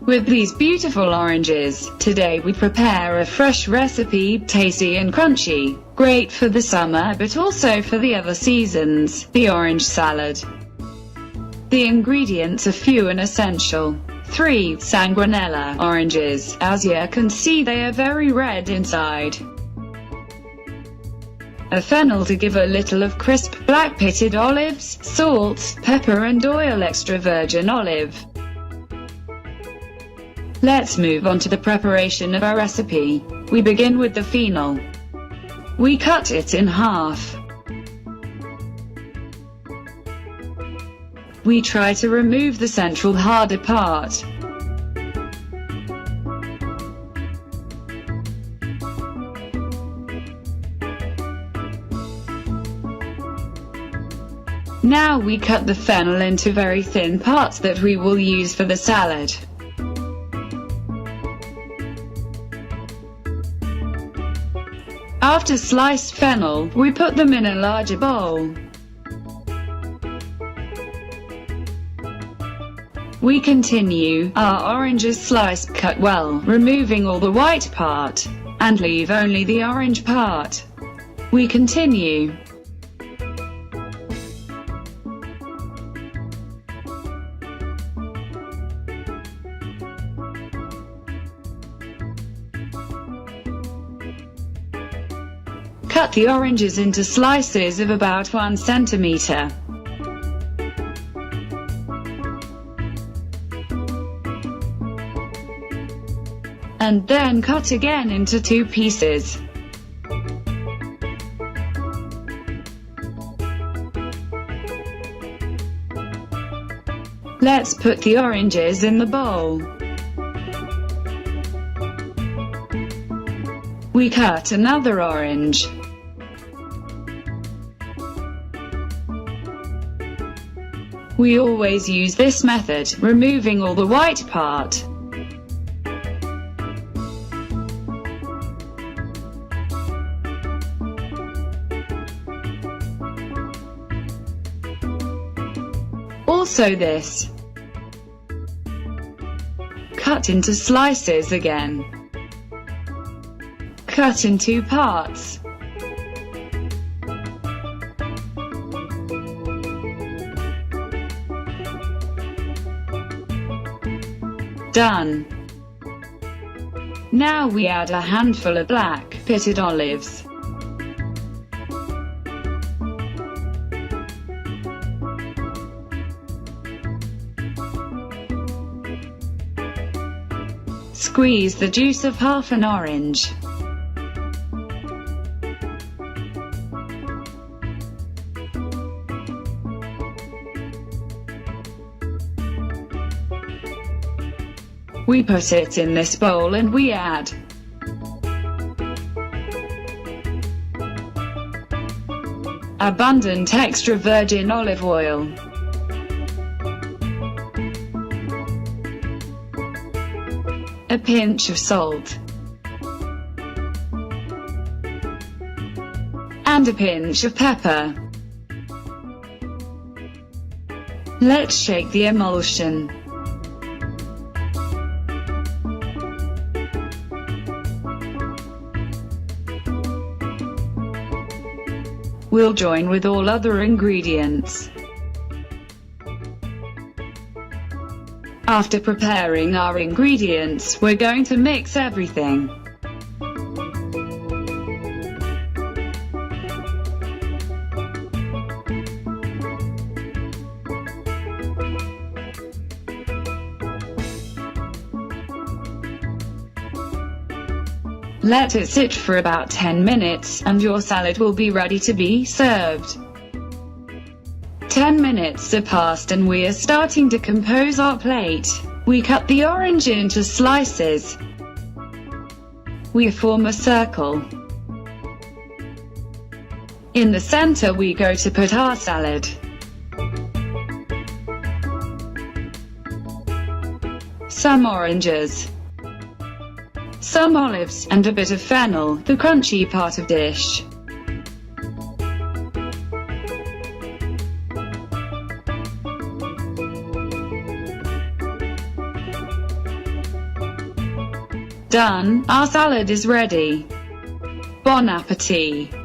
with these beautiful oranges. Today we prepare a fresh recipe, tasty and crunchy, great for the summer but also for the other seasons, the orange salad. The ingredients are few and essential. 3 Sanguinella oranges. As you can see, they are very red inside. A fennel to give a little of crisp. Black pitted olives, salt, pepper and oil, extra virgin olive. Let's move on to the preparation of our recipe. We begin with the fennel. We cut it in half. We try to remove the central harder part. Now we cut the fennel into very thin parts that we will use for the salad. After sliced fennel, we put them in a larger bowl. We continue. Our oranges sliced, cut well, removing all the white part, and leave only the orange part. We continue. Cut the oranges into slices of about 1 centimeter. And then cut again into 2 pieces. Let's put the oranges in the bowl. We cut another orange. We always use this method, removing all the white part. Also this. Cut into slices again. Cut in 2 parts. Done. Now we add a handful of black pitted olives. Squeeze the juice of half an orange. We put it in this bowl and we add abundant extra virgin olive oil, a pinch of salt, and a pinch of pepper. Let's shake the emulsion. We'll join with all other ingredients. After preparing our ingredients, we're going to mix everything. Let it sit for about 10 minutes, and your salad will be ready to be served. 10 minutes have passed and we are starting to compose our plate. We cut the orange into slices. We form a circle. In the center we go to put our salad. Some oranges, some olives, and a bit of fennel, the crunchy part of dish. Done, our salad is ready. Bon appétit!